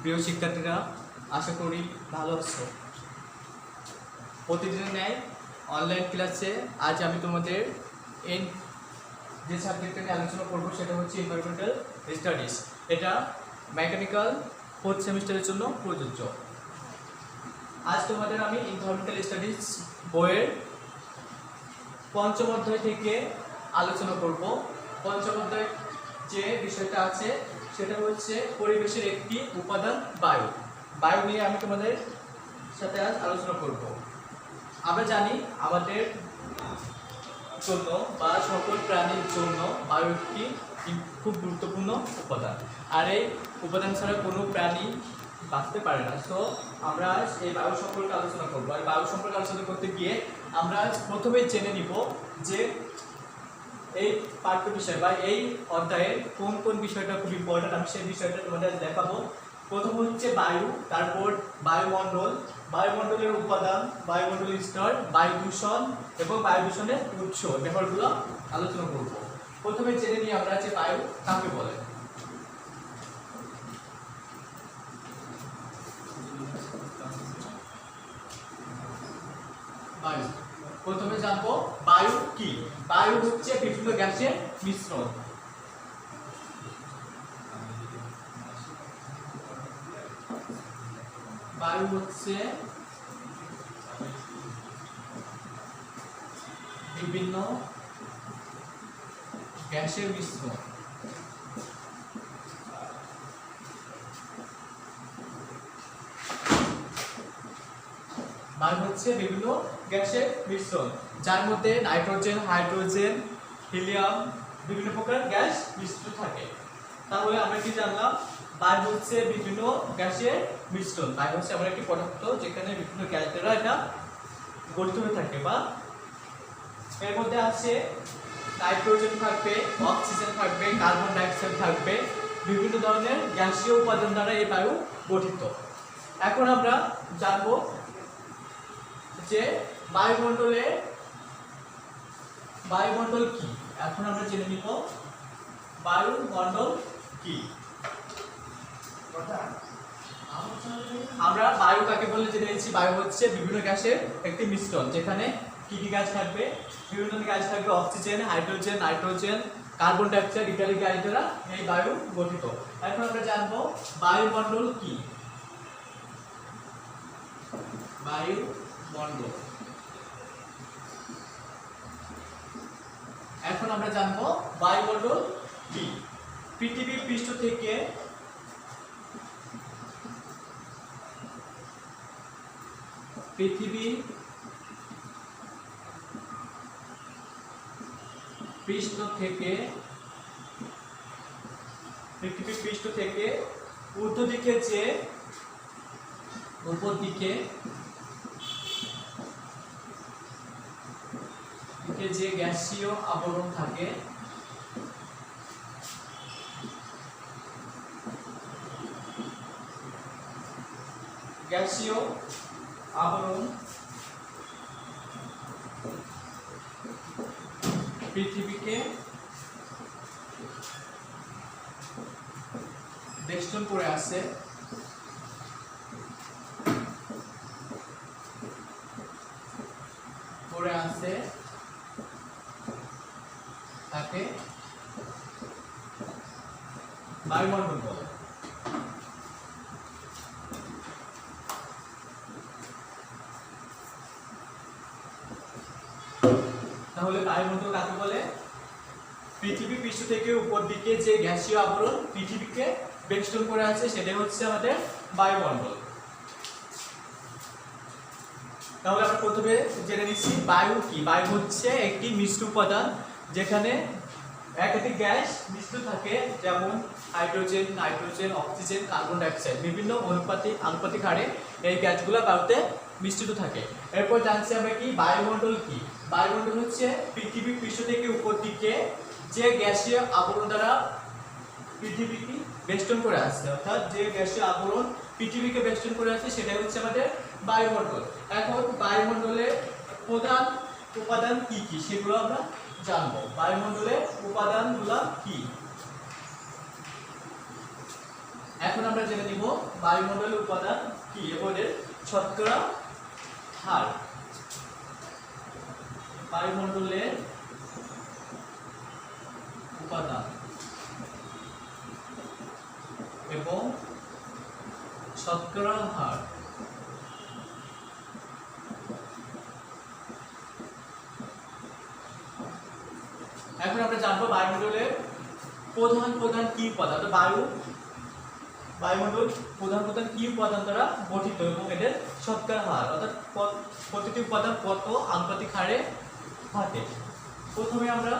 প্রিয় শিক্ষার্থীরা, আশা করি ভালো আছো। প্রতিদিনের ন্যায় অনলাইন ক্লাসে আজ আমি তোমাদের যে সাবজেক্টটা নিয়ে আলোচনা করবো সেটা হচ্ছে এনভায়রনমেন্টাল স্টাডিজ। এটা মেকানিক্যাল 4th সেমিস্টারের জন্য প্রযোজ্য। আজ তোমাদের আমি এনভায়রনমেন্টাল স্টাডিজ বইয়ের 5ম অধ্যায় থেকে আলোচনা করব। 5ম অধ্যায় যে বিষয়টা আছে সেটা হচ্ছে পরিবেশের একটি উপাদান বায়ু। বায়ু নিয়ে আমি তোমাদের সাথে আজ আলোচনা করব। আমরা জানি আমাদের জন্য বা সকল প্রাণীর জন্য বায়ু একটি খুব গুরুত্বপূর্ণ উপাদান, আর এই উপাদান ছাড়া কোনো প্রাণী বাঁচতে পারে না। সো আমরা আজ এই বায়ু সম্পর্কে আলোচনা করবো। আর বায়ু সম্পর্কে আলোচনা করতে গিয়ে আমরা আজ প্রথমেই জেনে নিব যে এই পাঠ্য বিষয় বা এই অধ্যায়ের কোন কোন বিষয়টা খুব ইম্পর্টেন্ট। আমি সেই বিষয়টা তোমাদের দেখাবো। প্রথম হচ্ছে বায়ু, তারপর বায়ুমণ্ডল, বায়ুমণ্ডলের উপাদান, বায়ুমণ্ডলের স্তর, বায়ু দূষণ এবং বায়ু দূষণের উৎস, ব্যাপারগুলো আলোচনা করব। প্রথমে জেনে নিই আমরা যে বায়ু কাকে বলে। বায়ু প্রথমে জানবো বায়ু কি। বায়ু হচ্ছে বিভিন্ন গ্যাসের মিশ্রণ। বায়ু হচ্ছে বিভিন্ন গ্যাসের মিশ্রণ। বায়ু হচ্ছে বিভিন্ন গ্যাসের মিশ্রণ, যার মধ্যে নাইট্রোজেন, হাইড্রোজেন, হিলিয়াম বিভিন্ন প্রকার গ্যাস মিশ্রিত থাকে। তাহলে আমরা কি জানলাম? বায়ু হচ্ছে বিভিন্ন গ্যাসের মিশ্রণ। বায়ু হচ্ছে এমন একটি পদার্থ যেখানে বিভিন্ন গ্যাস দ্বারা এটা গঠিত হয়ে থাকে। বা এর মধ্যে আছে নাইট্রোজেন থাকবে, অক্সিজেন থাকবে, কার্বন ডাইঅক্সাইড থাকবে, বিভিন্ন ধরনের গ্যাসীয় উপাদান দ্বারা এই বায়ু গঠিত। এখন আমরা জানবো যে বায়ুমণ্ডল কি। এখন আমরা জেনে নিব বায়ুমণ্ডল কি। আমরা বায়ু কাকে বলে জেনে নিচ্ছি। বায়ু হচ্ছে বিভিন্ন গ্যাসের একটি মিশ্রণ, যেখানে কি কি গ্যাস থাকবে? বিভিন্ন গ্যাস থাকবে, oxygen, hydrogen, nitrogen, carbon dioxide ইত্যাদি গ্যাস দ্বারা এই বায়ু গঠিত। এখন আমরা জানবো বায়ুমণ্ডল কি। বায়ুমণ্ডল, এখন আমরা জানবো বায়ুমণ্ডল কি। পৃথিবীর পৃষ্ঠ থেকে পৃথিবীর পৃষ্ঠ থেকে উপর দিকে যে গ্যাসীয় আবরণ থাকে গ্যাসীয় আবরণ পৃথিবীকে বেষ্টন করে আছে। তাকে বায়ুমণ্ডল বলে। তাহলে বায়ুমণ্ডল কাকে বলে? পৃথিবী পৃষ্ঠ থেকে উপর দিকে যে গ্যাসীয় আবরণ পৃথিবীকে বেষ্টন করে আছে সেটাই হচ্ছে আমাদের বায়ুমণ্ডল। তাহলে আমরা প্রথমে জেনে নিচ্ছি বায়ু কি। বায়ু হচ্ছে একটি মিশ্র উপাদান যেখানে একাধিক গ্যাস মিশ্রিত থাকে, যেমন hydrogen, nitrogen, oxygen, carbon dioxide বিভিন্ন আনুপাতিক হারে এই গ্যাসগুলো বায়ুতে মিশ্রিত থাকে। এরপর জানছি আমরা কি বায়ুমণ্ডল কি। বায়ুমণ্ডল হচ্ছে পৃথিবীর পৃষ্ঠ থেকে উপর দিকে যে গ্যাসীয় আবরণ দ্বারা পৃথিবীকে বেষ্টন করে আছে, অর্থাৎ যে গ্যাসীয় আবরণ পৃথিবীকে বেষ্টন করে আছে সেটাই হচ্ছে আমাদের বায়ুমণ্ডল। এখন বায়ুমণ্ডলের প্রধান উপাদান কি কি সেগুলো আমরা জানবো। বায়ুমণ্ডলের উপাদানগুলো কি? এখন আমরা জেনে নিব বায়ুমণ্ডলের উপাদান কি এবং এর শতকরা হার। বায়ুমণ্ডলের উপাদান এবং শতকরা হার। এখন আমরা জানবো বায়ুমণ্ডলের প্রধান কি উপাদান। বায়ুমণ্ডল প্রধান কি উপাদান দ্বারা গঠিত এবং এদের শতকরা হার, অর্থাৎ প্রতিটি উপাদান কত আনুপাতিক হারে থাকে। প্রথমে আমরা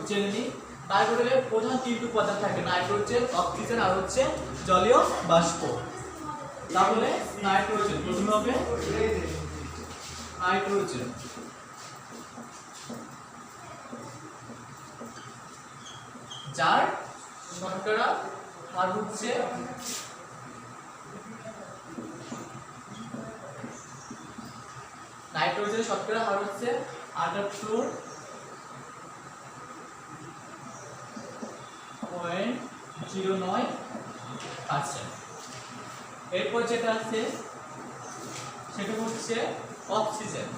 জেনে নিই বায়ুমণ্ডলের প্রধান তিনটি উপাদান থাকে, নাইট্রোজেন, অক্সিজেন আর হচ্ছে জলীয় বাষ্প। তাহলে নাইট্রোজেন প্রথমে হবে নাইট্রোজেন, যার শতকরা হার হচ্ছে নাইট্রোজেনের শতকরা হার হচ্ছে 78.09%। এরপর যেটা আছে সেটা হচ্ছে অক্সিজেন,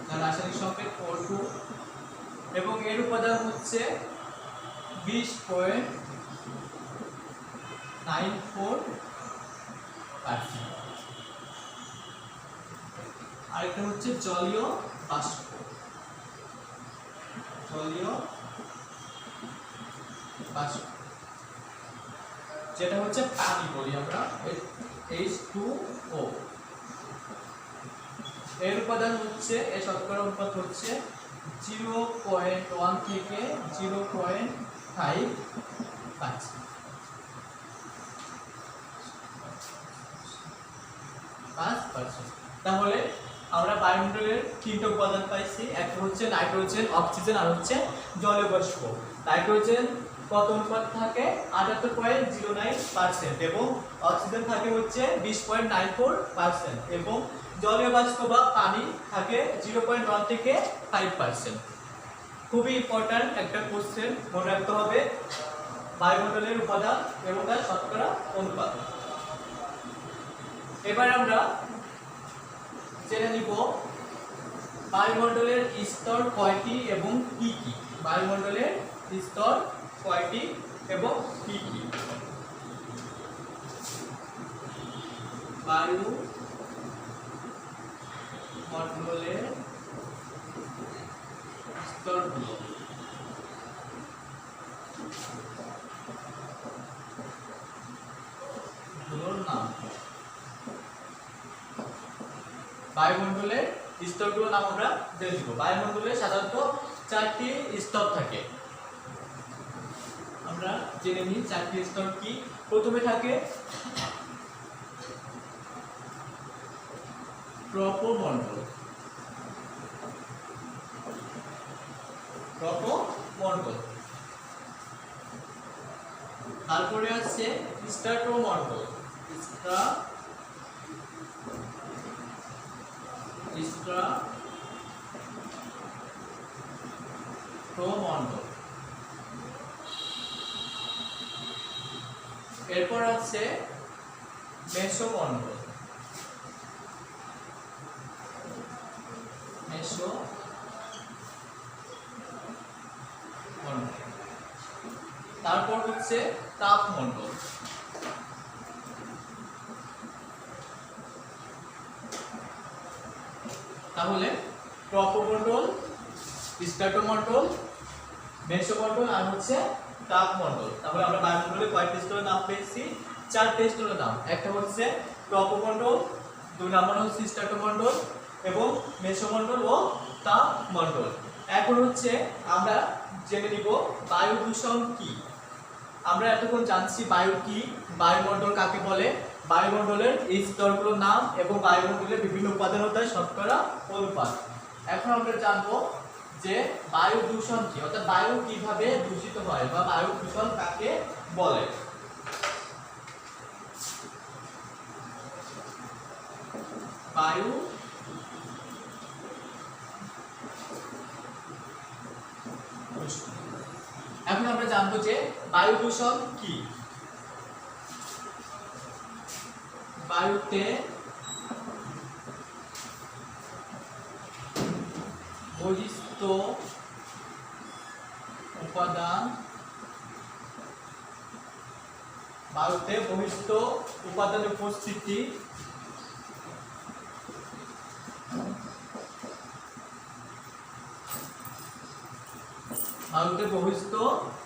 যার রাসায়নিক সংকেত O2 এবং এর উপাদান হচ্ছে 20.94%। আরেকটা হচ্ছে জলীয় বাষ্প, যেটা হচ্ছে পানি বলি আমরা, H2O। এর উপাদান হচ্ছে, এর শতকরা অনুপাত হচ্ছে 0.1 থেকে 0.5%। তাহলে আমরা বায়ুমণ্ডলের তিনটে উপাদান পাইছি, একটা হচ্ছে নাইট্রোজেন, অক্সিজেন আর হচ্ছে জলীয় বাষ্প। নাইট্রোজেন কত অনুপাত থাকে 78.09% এবং অক্সিজেন থাকে হচ্ছে 20.94% এবং জলীয় বাষ্প বা পানি থাকে 0.1 থেকে 5%। খুবই ইম্পর্ট্যান্ট একটা কোশ্চেন, মনে রাখতে হবে বায়ুমণ্ডলের উপাদান এবং তার শতকরা অনুপাত। এবার আমরা জেনে নিব বায়ুমণ্ডলের স্তর কয়টি এবং কি কি। বায়ুমণ্ডলের স্তর কয়টি এবং কি কি। বায়ুমণ্ডলের স্তরগুলো নাম। বায়ুমণ্ডলের স্তরগুলোর নাম আমরা জেনে নিব। বায়ুমণ্ডলে সাধারণত 4টি স্তর থাকে, আমরা জেনে নিই 4টি স্তর কি। প্রথমে থাকে ট্রপোমণ্ডল, তারপরে আছে স্ট্রাটোমণ্ডল, এরপর আছে মেসোমণ্ডল, তারপর হচ্ছে তাপমণ্ডল, তাহলে ট্রপোমণ্ডল, স্ট্রাটোমণ্ডল, মেসোমণ্ডল আর হচ্ছে তাপমণ্ডল। তাহলে আমরা বায়ুমণ্ডলে কয়টি স্তরের নাম পেয়েছি? 4টি স্তরের নাম। একটা হচ্ছে ট্রপোমণ্ডল, 2 নম্বর হচ্ছে স্ট্রাটোমণ্ডল এবং মেসোমণ্ডল ও তাপমণ্ডল। এখন হচ্ছে আমরা জেনে নিব বায়ু দূষণ কি। আমরা এতক্ষণ জানছি বায়ু কি, বায়ুমণ্ডল কাকে বলে, বায়ুমণ্ডলের এই স্তরগুলোর নাম এবং বায়ুমণ্ডলের বিভিন্ন উপাদান ও তার শতকরা অনুপাত। এখন আমরা জানবো যে বায়ু দূষণ কি, অর্থাৎ বায়ু কিভাবে দূষিত হয় বা বায়ু দূষণ কাকে বলে। বায়ু দূষণ। এখন আমরা জানবো যে বায়ু দূষণ কি। বায়ুতে বহিস্থ উপাদান, বায়ুতে বহিস্থ উপাদানের উপস্থিতি বায়ুতে বহিস্থ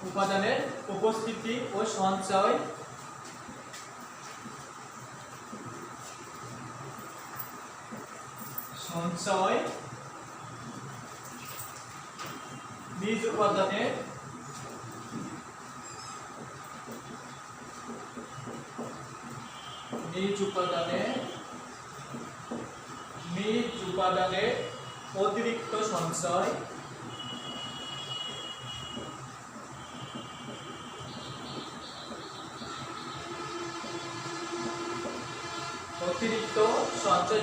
উপাদানের উপস্থিতি ও সঞ্চয় নিজ উপাদানের অতিরিক্ত সঞ্চয়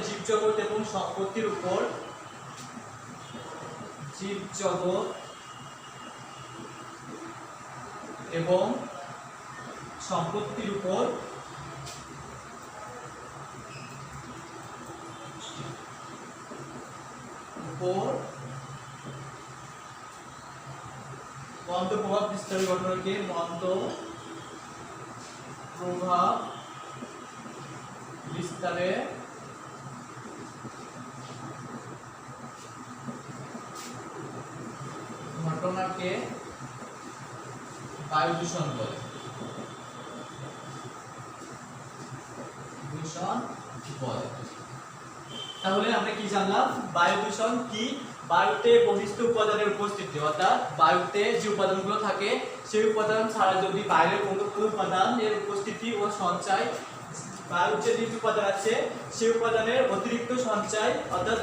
জীবজগৎ এবং সম্পত্তির উপর মন্দ প্রভাব বিস্তারের ঘটনাকে মন্দ প্রভাব বিস্তারের ঘটনাকে বায়ু দূষণ বলে। তাহলে আমরা কি জানলাম? বায়ু দূষণ কি? বায়ুতে বহিস্থ উপাদানের উপস্থিতি, অর্থাৎ বায়ুতে যে উপাদানগুলো থাকে সেই উপাদান ছাড়া যদি বাইরের কোনো উপাদানের উপস্থিতি ও সঞ্চয়, বায়ুর যে উপাদান আছে সেই উপাদানের অতিরিক্ত সঞ্চয়, অর্থাৎ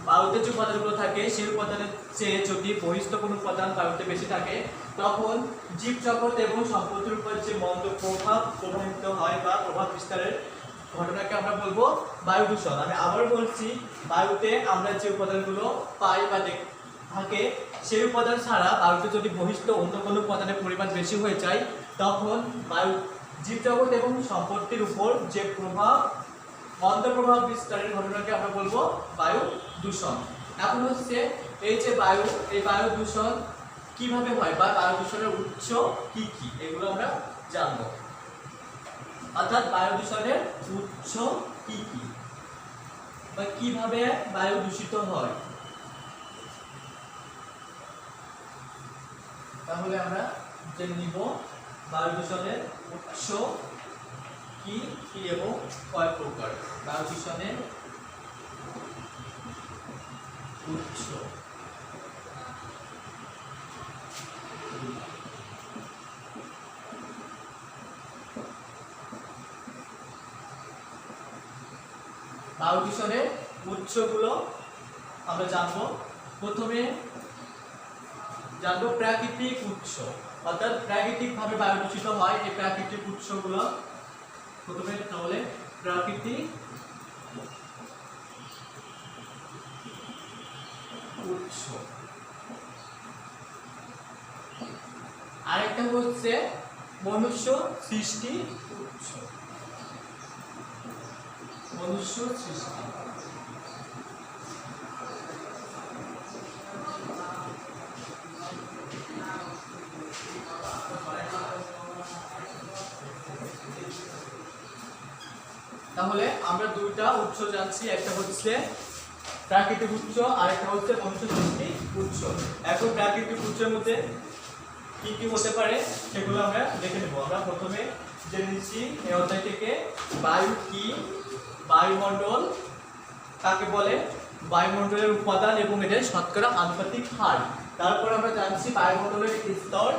বায়ুতে যে উপাদানগুলো থাকে সেই উপাদানের চেয়ে যদি বহিস্থ কোনো উপাদান বায়ুতে বেশি থাকে, তখন জীবজগৎ এবং সম্পত্তির উপর যে মন্দ প্রভাব প্রভাবিত হয় বা প্রভাব বিস্তারের ঘটনাকে আমরা বলবো বায়ু দূষণ। আমি আবার বলছি, বায়ুতে আমরা যে উপাদানগুলো পাই বা থাকে সেই উপাদান ছাড়া বায়ুতে যদি বহিস্থ অন্য কোনো উপাদানের পরিমাণ বেশি হয়ে যায়, তখন বায়ু জীবজগৎ এবং সম্পত্তির উপর যে প্রভাব মন্দ প্রভাব বিস্তারের ঘটনাকে আমরা বলবো বায়ু দূষণ। এখন হচ্ছে এই যে বায়ু, এই বায়ু দূষণ কিভাবে হয় বা বায়ু দূষণের উৎস কি কি, এগুলো আমরা জানবো। অর্থাৎ বায়ু দূষণের উৎস কি কি বা কিভাবে বায়ু দূষিত হয়, তাহলে আমরা জেনে নিব বায়ু দূষণের উৎস কি কি এবং কয় প্রকার। বায়ু দূষণের উৎস। বায়ু দূষণের উৎসগুলো আমরা জানবো। প্রথমে জানবো প্রাকৃতিক উৎস, অর্থাৎ প্রাকৃতিকভাবে বায়ু দূষিত হয় এই প্রাকৃতিক উৎসগুলো। প্রথমে তাহলে প্রাকৃতিক উৎস, আরেকটা হচ্ছে মনুষ্য সৃষ্টি উৎস। মনুষ্য সৃষ্টি, তাহলে আমরা দুইটা উৎস জানছি, একটা হচ্ছে প্রাকৃতিক উৎস আর একটা হচ্ছে মনুষ্য সৃষ্টি উৎস। এখন প্রাকৃতিক উৎসের মধ্যে কি কি হতে পারে সেগুলো আমরা দেখে নেব। আমরা প্রথমে জেনে নিচ্ছি এই অধ্যায় থেকে বায়ু কি, বায়ুমণ্ডল কাকে বলে, বায়ুমণ্ডলের উপাদান এবং এদের শতকরা আনুপাতিক হার। তারপর আমরা জানছি বায়ুমণ্ডলের স্তর।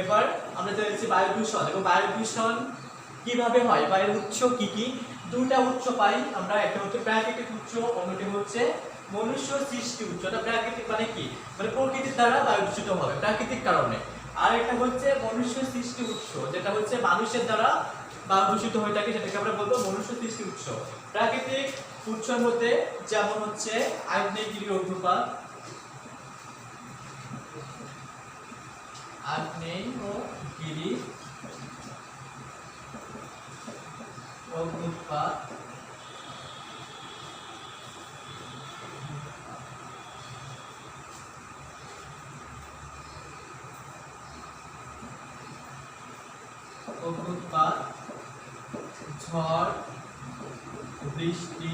এবার আমরা জেনেছি বায়ু দূষণ এবং বায়ু দূষণ কিভাবে হয়, বায়ুর উৎস কি কি। দুটা উৎস পাই আমরা, একটা হচ্ছে প্রাকৃতিক উৎস, অন্যটি হচ্ছে মনুষ্য সৃষ্টি উৎস। এটা প্রাকৃতিক মানে কি, মানে প্রকৃতির দ্বারা বায়ু দূষিত হবে প্রাকৃতিক কারণে। আর একটা হচ্ছে মনুষ্য সৃষ্টি উৎস, যেটা হচ্ছে মানুষের দ্বারা বায়ু দূষিত হয়ে থাকে, সেটাকে আমরা বলবো মনুষ্য সৃষ্টি উৎস। প্রাকৃতিক উৎসের মধ্যে যেমন হচ্ছে আগ্নেয়গিরি অগ্নুৎপাত, আগ্নেয়গিরি অগ্নুৎপাত ঝড় বৃষ্টি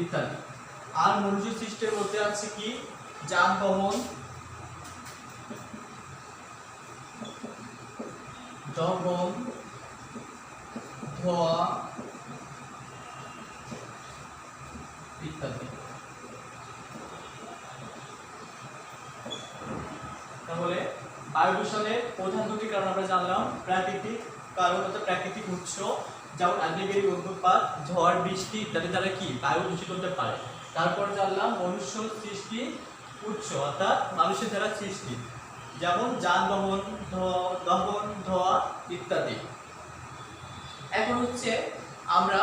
ইত্যাদি। আর মনুষ্য সৃষ্টির মধ্যে আছে কি যানবাহন, দহন, ধোঁয়া ইত্যাদি। তাহলে বায়ু দূষণের প্রধান দুটি কারণ আমরা জানলাম, প্রাকৃতিক কারণ অর্থাৎ প্রাকৃতিক উৎস যেমন আগ্নেয়গিরি অগ্নুৎপাত, ঝড় বৃষ্টি ইত্যাদি দ্বারা কি বায়ু দূষিত হতে পারে। তারপর জানলাম মনুষ্য সৃষ্টি উৎস অর্থাৎ মানুষের দ্বারা সৃষ্টি, যেমন যানবাহন, দহন, ধোঁয়া ইত্যাদি। এখন হচ্ছে আমরা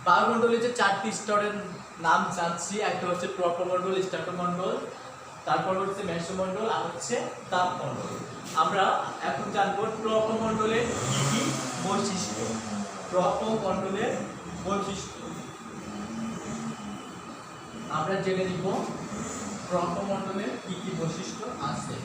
বায়ুমণ্ডলের যে 4টি স্তরের নাম জানছি। একটা হচ্ছে প্রপমণ্ডল, স্ট্র্যাটোমণ্ডল, তারপর হচ্ছে মেসোমণ্ডল আর হচ্ছে তাপমণ্ডল। আমরা এখন জানবো প্রপমণ্ডলের কি কি বৈশিষ্ট্য। প্রপমণ্ডলের বৈশিষ্ট্য আমরা জেনে নিব প্রপমণ্ডলের কি কি বৈশিষ্ট্য আছে।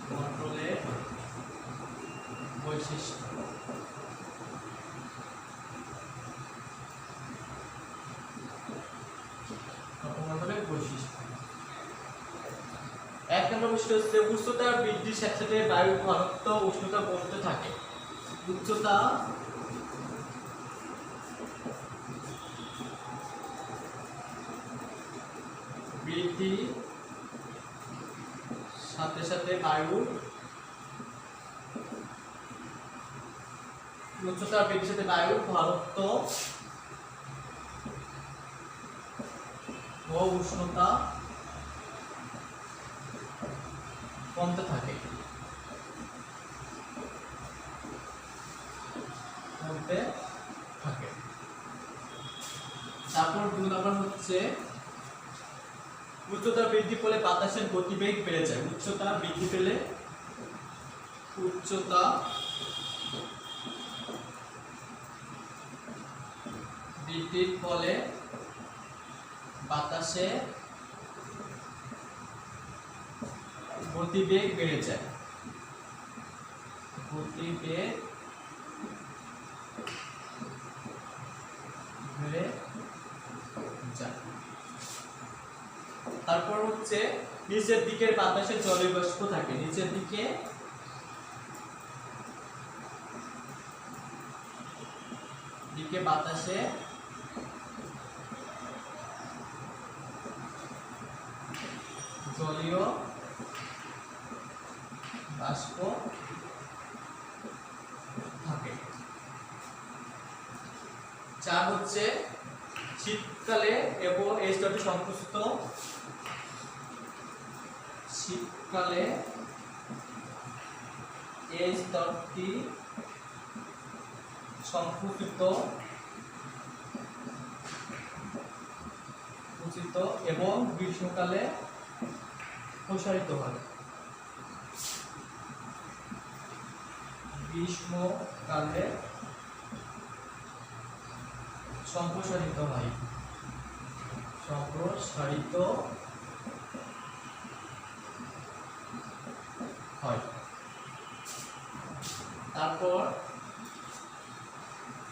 প্রপমণ্ডলের বৈশিষ্ট্য। প্রপমণ্ডলের বৈশিষ্ট্য 1 নম্বর বৈশিষ্ট্য হচ্ছে উচ্চতা বৃদ্ধির সাথে সাথে বায়ুর ঘনত্ব উষ্ণতা কমতে থাকে। উচ্চতা বৃদ্ধি সাথে সাথে বায়ুর উচ্চতা বৃদ্ধির সাথে বায়ুর ঘনত্ব ও উষ্ণতা কমতে থাকে। তারপর 2 নম্বর হচ্ছে উচ্চতা বৃদ্ধি পেলে বাতাসের গতিবেগ বেড়ে যায়। উচ্চতা বৃদ্ধি পেলে বৃদ্ধির ফলে বাতাসে গতিবেগ বেড়ে যায়। গতিবেগ বেড়ে যায়। তারপর হচ্ছে নিচের দিকের বাতাসে জলীয় বাষ্প থাকে। নিচের দিকে বাতাসে জলীয় বাষ্প থাকে। 4 হচ্ছে শীতকালে এবং এই স্তরটি সংকুচিত। শীতকালে এই স্তরটি সংকুচিত এবং গ্রীষ্মকালে প্রসারিত হয়। গ্রীষ্মকালে সম্প্রসারিত হয়। তারপর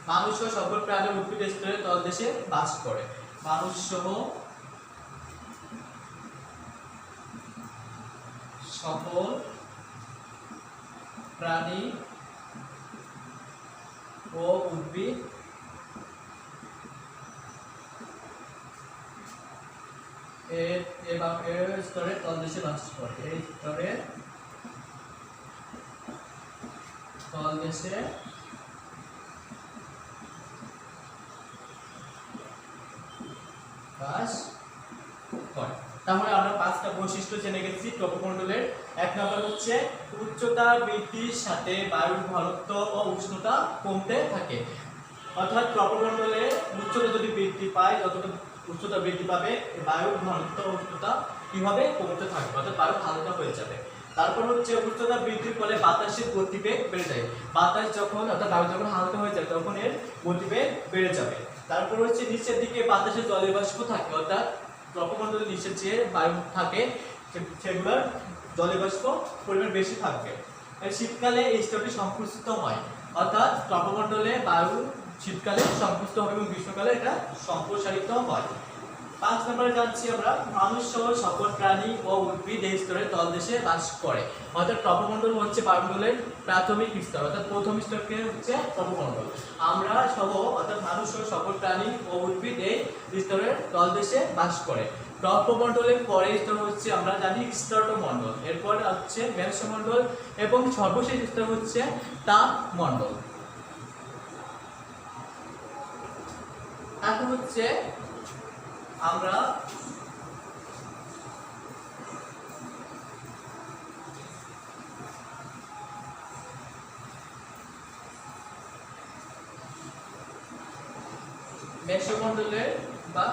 মানুষ সহ সকল প্রাণী উদ্ভিদ স্তরে তলদেশে বাস করে। মানুষ সহ সকল প্রাণী ও উদ্ভিদ এর স্তরে তলদেশে বাস করে। এই স্তরে তলদেশে বাস করে। তাহলে আমরা পাঁচটা বৈশিষ্ট্য জেনে গেছি ট্রপোমণ্ডলের। এক নম্বর হচ্ছে উচ্চতা বৃদ্ধির সাথে বায়ুর ঘনত্ব ও উষ্ণতা কমতে থাকে। অর্থাৎ ট্রপোমণ্ডলে উচ্চতা যদি বৃদ্ধি পায়, যতটা উচ্চতা বৃদ্ধি পাবে বায়ুর ঘনত্ব ও উষ্ণতা কিভাবে কমতে থাকবে, অর্থাৎ বায়ু হালকা হয়ে যাবে। তারপর হচ্ছে উচ্চতা বৃদ্ধির ফলে বাতাসের গতিবেগ বেড়ে যায়। বাতাস যখন অর্থাৎ বায়ু যখন হালকা হয়ে যায় তখন এর গতিবেগ বেড়ে যাবে। তারপর হচ্ছে নিচের দিকে বাতাসে জলীয় বাষ্প থাকে, অর্থাৎ ট্রপোমণ্ডলের নিচে যে বায়ু থাকে সেগুলোর জলীয় বাষ্প পরিমাণ বেশি থাকবে। শীতকালে এই স্তরটি সংকুচিত হয়, অর্থাৎ ট্রপোমণ্ডলে বায়ু শীতকালে সংকুচিত হবে এবং গ্রীষ্মকালে এটা সম্প্রসারিত হয়। 5 নম্বরে যাচ্ছি আমরা, মানুষ সহ সকল প্রাণী ও উদ্ভিদ এই স্তরের তলদেশে বাস করে। অর্থাৎ ট্রপোমণ্ডল হচ্ছে বায়ুমণ্ডলের প্রাথমিক স্তর, অর্থাৎ প্রথম স্তরকে হচ্ছে ট্রপোমণ্ডল। আমরা সহ অর্থাৎ মানুষ সহ সকল প্রাণী ও উদ্ভিদ এই স্তরের তলদেশে বাস করে। ট্রপোমণ্ডলের পরের স্তর হচ্ছে আমরা জানি স্ট্রাটোমণ্ডল, এরপর হচ্ছে মেসোমণ্ডল এবং সর্বশেষ স্তর হচ্ছে তাপমণ্ডল। এখন হচ্ছে আমরা মেসোমণ্ডলের বা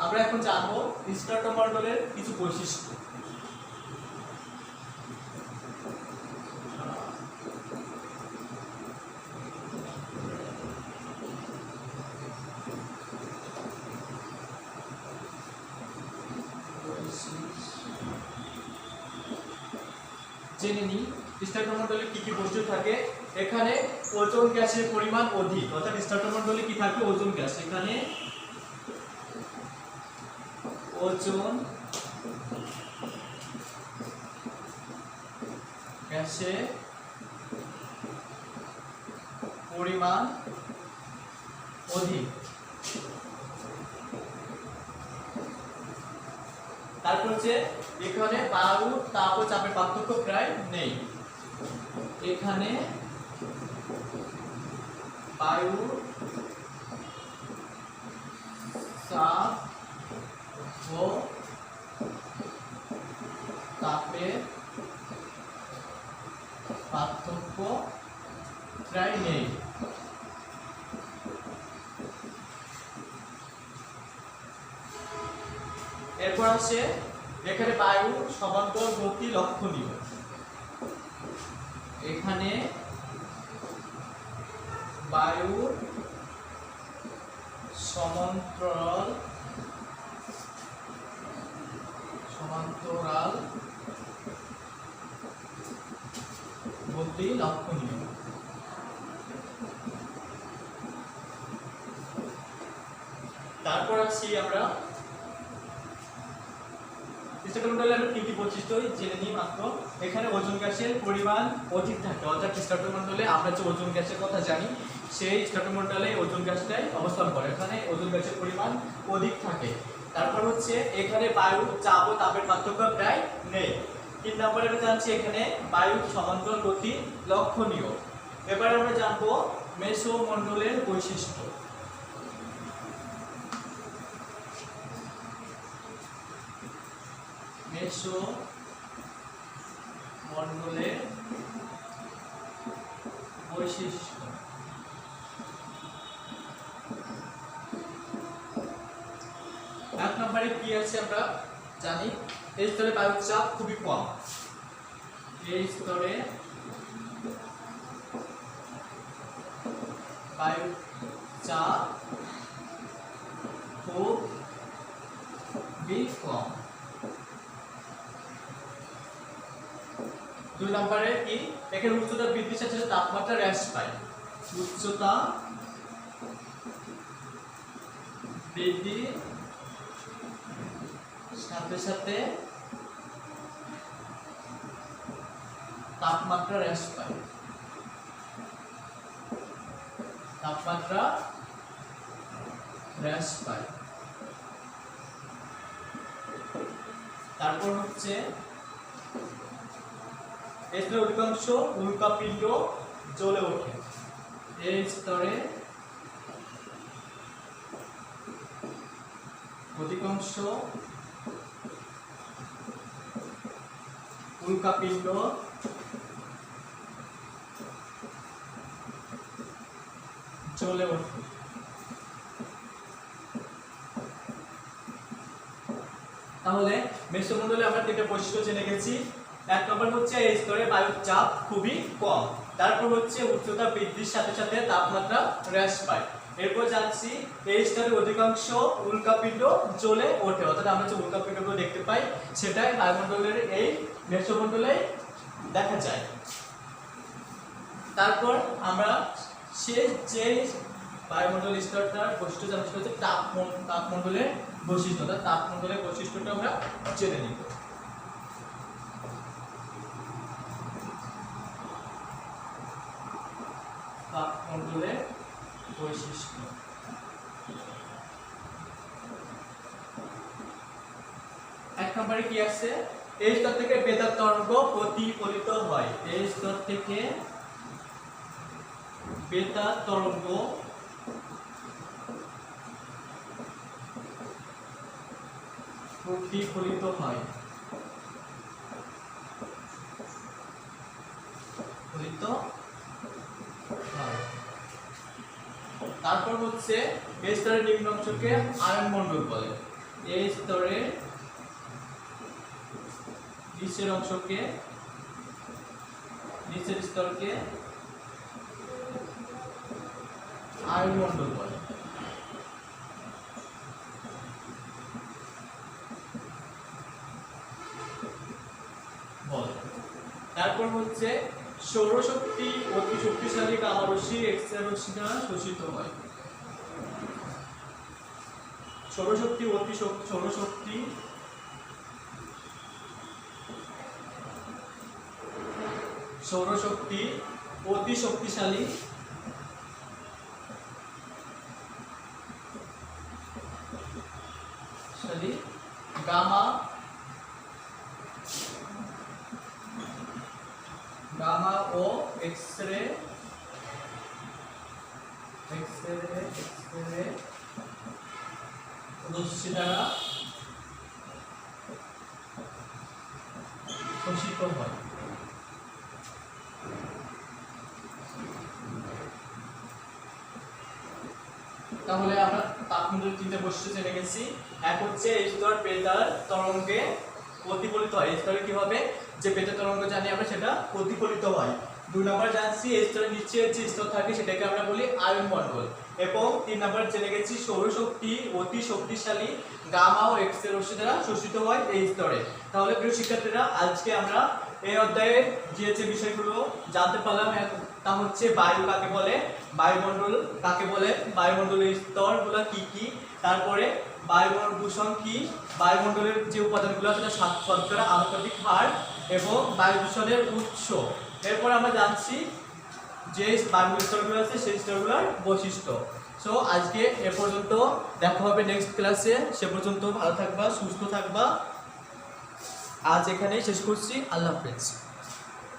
আমরা এখন জানবো স্ট্রাটোমণ্ডলের কিছু বৈশিষ্ট্য। জেনে নিই স্ট্রাটোমণ্ডলে কি কি বৈশিষ্ট্য থাকে। এখানে ওজোন গ্যাসের পরিমাণ অধিক, অর্থাৎ স্ট্রাটোমণ্ডলে কি থাকে, ওজোন গ্যাস। এখানে ওজোন গ্যাসের পরিমাণ অধিক। তারপর হচ্ছে এখানে বায়ু তাপ ও চাপের পার্থক্য প্রায় নেই। এখানে বায়ু চাপ ও তাপের পার্থক্য প্রায় নেই। এরপর আছে এখানে বায়ু সমান্তরাল গতি লক্ষণীয়। এখানে বায়ুর সমান্তরাল গতি লক্ষণীয়। তারপর আসছি আমরা স্ট্রাটোমণ্ডলে আমরা তিনটি বৈশিষ্ট্য জেনে নিই মাত্র। এখানে ওজোন গ্যাসের পরিমাণ অধিক থাকে, অর্থাৎ স্ট্রাটোমণ্ডলে আমরা যে ওজোন গ্যাসের কথা জানি সেই স্ট্রাটোমণ্ডলে ওজোন গ্যাসটাই অবস্থান করে, এখানে ওজোন গ্যাসের পরিমাণ অধিক থাকে। তারপর হচ্ছে এখানে বায়ু চাপ ও তাপের পার্থক্য প্রায় নেই। 3 নম্বরে আমরা জানছি এখানে বায়ু সমান্তরাল গতি লক্ষণীয়। এবারে আমরা জানবো মেসোমণ্ডলের বৈশিষ্ট্য। মেসোমণ্ডলের বৈশিষ্ট্য। এক নম্বরে কি আছে আমরা জানি, এই স্তরে বায়ুর চাপ খুবই কম। এই স্তরে বায়ুর চাপ খুবই কম। 2 নম্বরে কি, এখানে উচ্চতা বৃদ্ধির সাথে সাথে তাপমাত্রা হ্রাস পায়। উচ্চতা বৃদ্ধির সাথে সাথে তাপমাত্রা হ্রাস পায়। তাপমাত্রা হ্রাস পায়। তারপর হচ্ছে এর অধিকাংশ উল্কাপিণ্ড জ্বলে ওঠে। এই স্তরে অধিকাংশ উল্কাপিণ্ড জ্বলে ওঠে। তাহলে মেসোমণ্ডলে আমরা তিনটা বৈশিষ্ট্য জেনে গেছি। এক নম্বর হচ্ছে এই স্তরে বায়ুর চাপ খুবই কম, তারপর হচ্ছে উচ্চতা বৃদ্ধির সাথে সাথে তাপমাত্রা হ্রাস পায়। এরপর যাচ্ছি এই স্তরে অধিকাংশ উল্কাপিণ্ড জ্বলে ওঠে, অর্থাৎ আমরা যে উল্কাপিণ্ডগুলো দেখতে পাই সেটাই বায়ুমণ্ডলের এই মেসোমণ্ডলে দেখা যায়। তারপর আমরা শেষ যে বায়ুমণ্ডল স্তরটার বৈশিষ্ট্য জানতে হচ্ছে তাপমণ্ডলের বৈশিষ্ট্য, তাপমণ্ডলের বৈশিষ্ট্যটা আমরা জেনে নিব। তাপমণ্ডলের বৈশিষ্ট্য, এক নম্বরে কি আছে, এই স্তর থেকে বেতার তরঙ্গ প্রতিফলিত হয়। এই স্তর থেকে বেতার তরঙ্গ প্রতিফলিত হয়। তারপর হচ্ছে এই স্তরের নিম্ন অংশকে আয়নমণ্ডল বলে। এই স্তরের নিচের অংশকে, নিচের স্তরকে আয়নমণ্ডল বলে। তারপর হচ্ছে সৌরশক্তি অতি শক্তিশালী গামা রশ্মি এক্স-রে রশ্মি দ্বারা শোষিত হয়। সৌরশক্তি অতি সৌরশক্তি সৌরশক্তি অতি শক্তিশালী গামা ও এক্স-রে রশ্মি দ্বারা শোষিত হয়। তাহলে আমরা তাপমণ্ডলের তিনটা বৈশিষ্ট্য জেনে গেছি। এক হচ্ছে এই স্তর বেতার তরঙ্গে প্রতিফলিত হয়। এই স্তরে কি হবে, যে বেতার তরঙ্গ জানি আমরা সেটা প্রতিফলিত হয়। দুই নম্বর জানছি এই স্তরের নিচে যে স্তর থাকে সেটাকে আমরা বলি আয়নমণ্ডল। এবং তিন নম্বর জেনে গেছি সৌরশক্তি অতি শক্তিশালী গামা ও এক্স-রে রশ্মি দ্বারা শোষিত হয় এই স্তরে। তাহলে প্রিয় শিক্ষার্থীরা, আজকে আমরা এই অধ্যায়ে যে বিষয়গুলো জানতে পারলাম তা হচ্ছে বায়ু কাকে বলে, বায়ুমণ্ডল কাকে বলে, বায়ুমণ্ডলের স্তরগুলো কি কি, তারপরে বায়ুমণ্ডল দূষণ কি, বায়ুমণ্ডলের যে উপাদানগুলো আছে শতকরা আনুপাতিক হার এবং বায়ু দূষণের উৎস। এরপর আমরা জানছি যে বায়ুমণ্ডলের স্তরগুলো আছে সেই স্তরগুলোর বৈশিষ্ট্য। সো আজকে এ পর্যন্ত, দেখা হবে নেক্সট ক্লাসে। সে পর্যন্ত ভালো থাকবা, সুস্থ থাকবা। আজ এখানেই শেষ করছি। আল্লাহ হাফেজ।